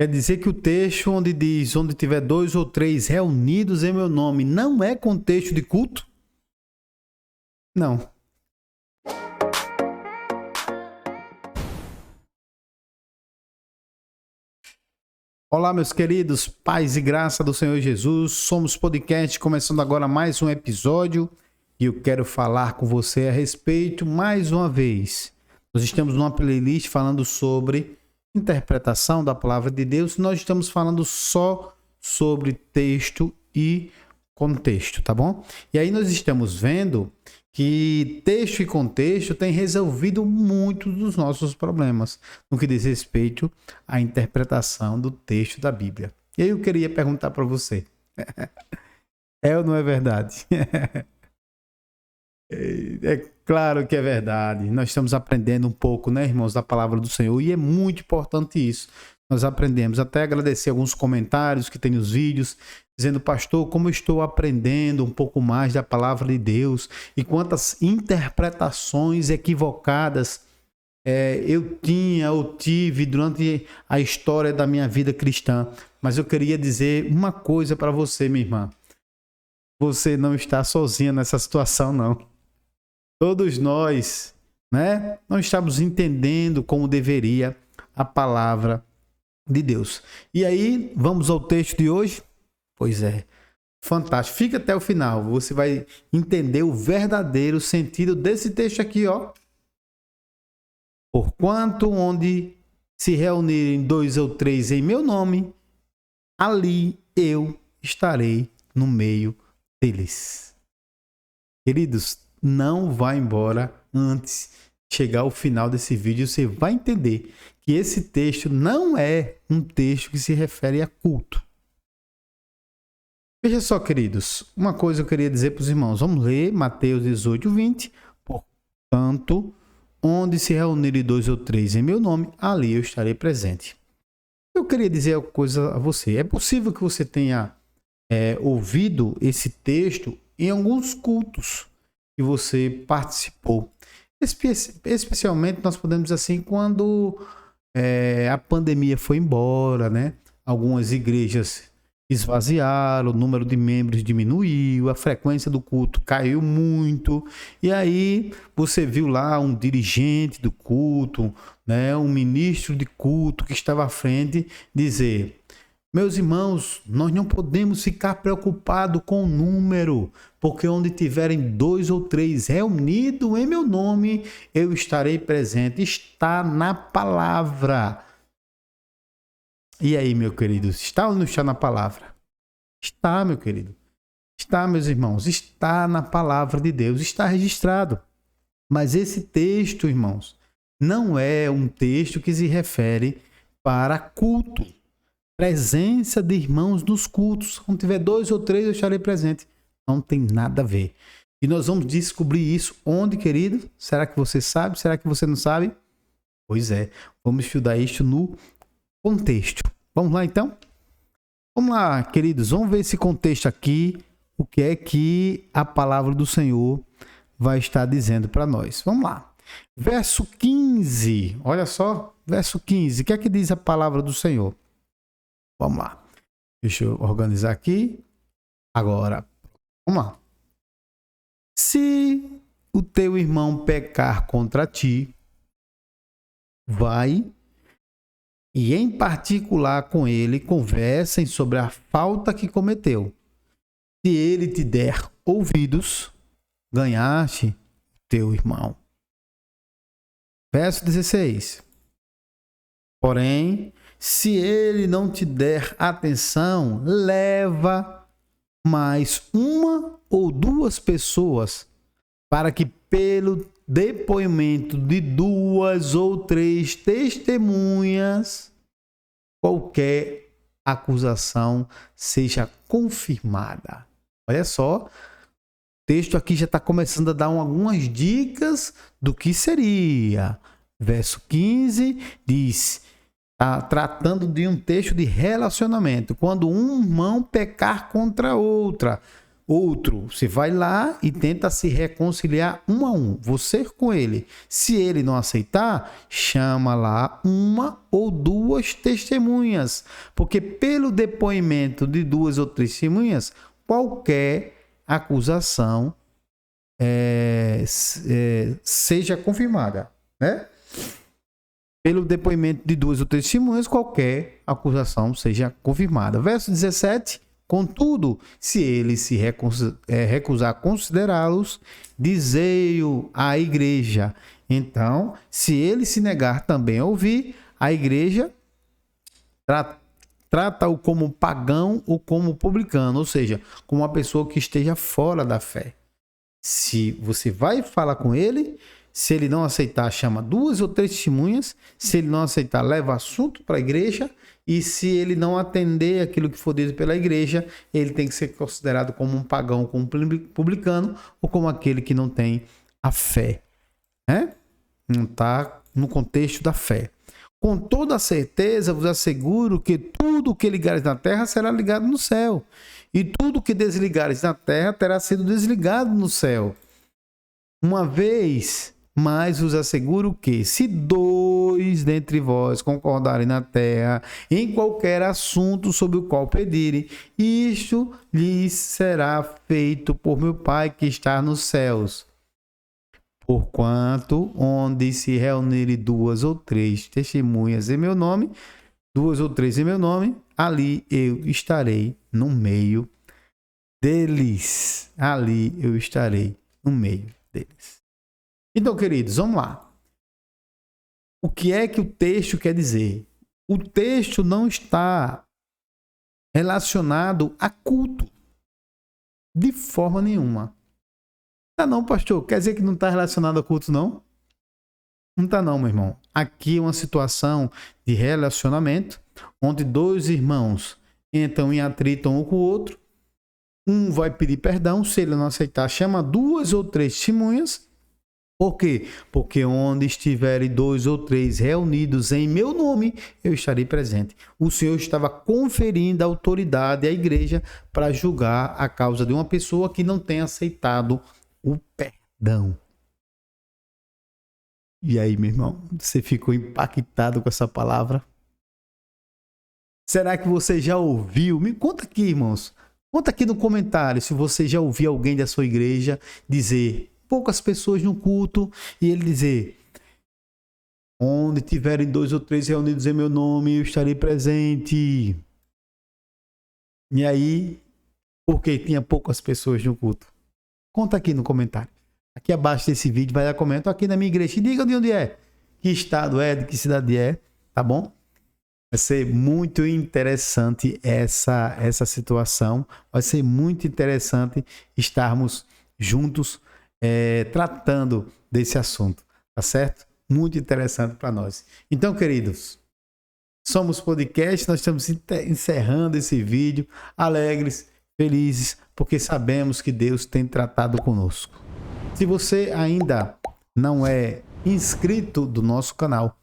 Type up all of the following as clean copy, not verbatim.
Quer dizer que o texto onde diz, onde tiver 2 ou 3 reunidos em meu nome, não é contexto de culto? Não. Olá, meus queridos, paz e graça do Senhor Jesus. Somos podcast, começando agora mais um episódio. E eu quero falar com você a respeito, mais uma vez. Nós estamos numa playlist falando sobre interpretação da palavra de Deus. Nós estamos falando só sobre texto e contexto, tá bom? E aí nós estamos vendo que texto e contexto têm resolvido muitos dos nossos problemas no que diz respeito à interpretação do texto da Bíblia. E aí eu queria perguntar para você, é ou não é verdade? É claro que é verdade. Nós estamos aprendendo um pouco, né, irmãos, da palavra do Senhor, e é muito importante isso. Nós aprendemos. Até agradecer alguns comentários que tem nos vídeos, dizendo, pastor, como eu estou aprendendo um pouco mais da palavra de Deus e quantas interpretações equivocadas eu tive durante a história da minha vida cristã. Mas eu queria dizer uma coisa para você, minha irmã. Você não está sozinha nessa situação, não. Todos nós, né, não estamos entendendo como deveria a palavra de Deus. E aí, vamos ao texto de hoje? Pois é, fantástico. Fica até o final, você vai entender o verdadeiro sentido desse texto aqui, ó. Porquanto onde se reunirem 2 ou 3 em meu nome, ali eu estarei no meio deles. Queridos, não vá embora antes de chegar ao final desse vídeo. Você vai entender que esse texto não é um texto que se refere a culto. Veja só, queridos, uma coisa eu queria dizer para os irmãos. Vamos ler Mateus 18, 20. Portanto, onde se reunirem 2 ou 3 em meu nome, ali eu estarei presente. Eu queria dizer uma coisa a você. É possível que você tenha ouvido esse texto em alguns cultos que você participou. Especialmente, nós podemos dizer assim, quando a pandemia foi embora, né? Algumas igrejas esvaziaram, o número de membros diminuiu, a frequência do culto caiu muito, e aí você viu lá um dirigente do culto, né? Um ministro de culto que estava à frente dizer: meus irmãos, nós não podemos ficar preocupados com o número, porque onde tiverem 2 ou 3 reunidos em meu nome, eu estarei presente. Está na palavra. E aí, meu querido, está ou não está na palavra? Está, meu querido. Está, meus irmãos, está na palavra de Deus, está registrado. Mas esse texto, irmãos, não é um texto que se refere para culto. Presença de irmãos nos cultos. Quando tiver 2 ou 3, eu estarei presente. Não tem nada a ver. E nós vamos descobrir isso onde, querido? Será que você sabe? Será que você não sabe? Pois é. Vamos estudar isso no contexto. Vamos lá, então? Vamos lá, queridos. Vamos ver esse contexto aqui. O que é que a palavra do Senhor vai estar dizendo para nós. Vamos lá. Verso 15. Olha só. Verso 15. O que é que diz a palavra do Senhor? Vamos lá. Deixa eu organizar aqui. Agora, vamos lá. Se o teu irmão pecar contra ti, vai e em particular com ele conversem sobre a falta que cometeu. Se ele te der ouvidos, ganhaste teu irmão. Verso 16. Porém, se ele não te der atenção, leva mais 1 ou 2 pessoas, para que pelo depoimento de 2 ou 3 testemunhas, qualquer acusação seja confirmada. Olha só, o texto aqui já está começando a dar algumas dicas do que seria. Verso 15 diz... tratando de um texto de relacionamento. Quando um irmão pecar contra outra, Outro, você vai lá e tenta se reconciliar um a um, você com ele. Se ele não aceitar, chama lá uma ou duas testemunhas, porque pelo depoimento de 2 ou 3 testemunhas, qualquer acusação seja confirmada, né? Pelo depoimento de 2 ou 3 testemunhas, qualquer acusação seja confirmada. Verso 17. Contudo, se ele se recusar a considerá-los, dizei-o à igreja. Então, se ele se negar também a ouvir, a igreja trata-o como pagão ou como publicano, ou seja, como uma pessoa que esteja fora da fé. Se você vai falar com ele, se ele não aceitar, chama 2 ou 3 testemunhas. Se ele não aceitar, leva assunto para a igreja. E se ele não atender aquilo que for dito pela igreja, ele tem que ser considerado como um pagão, como um publicano, ou como aquele que não tem a fé, né? Não está no contexto da fé. Com toda certeza vos asseguro que tudo o que ligares na terra será ligado no céu, e tudo o que desligares na terra terá sido desligado no céu. Uma vez mais vos asseguro que, se 2 dentre vós concordarem na terra em qualquer assunto sobre o qual pedirem, isto lhes será feito por meu Pai que está nos céus. Porquanto, onde se reunirem 2 ou 3 testemunhas em meu nome, 2 ou 3 em meu nome, ali eu estarei no meio deles. Ali eu estarei no meio deles. Então, queridos, vamos lá. O que é que o texto quer dizer? O texto não está relacionado a culto de forma nenhuma. Tá não, pastor? Quer dizer que não está relacionado a culto, não? Não está não, meu irmão. Aqui é uma situação de relacionamento onde 2 irmãos entram em atrito um com o outro. Um vai pedir perdão, se ele não aceitar, chama 2 ou 3 testemunhas. Por quê? Porque onde estiverem 2 ou 3 reunidos em meu nome, eu estarei presente. O Senhor estava conferindo autoridade à igreja para julgar a causa de uma pessoa que não tem aceitado o perdão. E aí, meu irmão, você ficou impactado com essa palavra? Será que você já ouviu? Me conta aqui, irmãos. Conta aqui no comentário se você já ouviu alguém da sua igreja dizer, poucas pessoas no culto, e ele dizer, onde tiverem 2 ou 3 reunidos em meu nome, eu estarei presente. E aí, porque tinha poucas pessoas no culto? Conta aqui no comentário. Aqui abaixo desse vídeo vai dar comentário aqui na minha igreja. Diga de onde é, que estado é, de que cidade é, tá bom? Vai ser muito interessante essa situação. Vai ser muito interessante estarmos juntos tratando desse assunto, tá certo? Muito interessante para nós. Então, queridos, Somos Podcast, nós estamos encerrando esse vídeo alegres, felizes, porque sabemos que Deus tem tratado conosco. Se você ainda não é inscrito do nosso canal,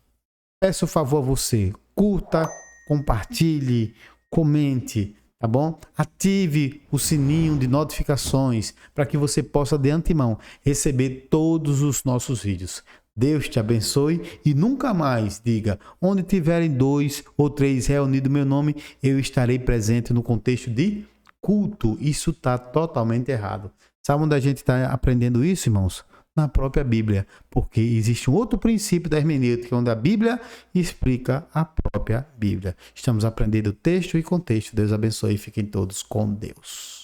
peço um favor a você, curta, compartilhe, comente, tá bom? Ative o sininho de notificações para que você possa de antemão receber todos os nossos vídeos. Deus te abençoe e nunca mais diga, onde tiverem 2 ou 3 reunidos meu nome, eu estarei presente no contexto de culto. Isso está totalmente errado. Sabe onde a gente está aprendendo isso, irmãos? Na própria Bíblia, porque existe um outro princípio da hermenêutica, onde a Bíblia explica a própria Bíblia. Estamos aprendendo texto e contexto. Deus abençoe e fiquem todos com Deus.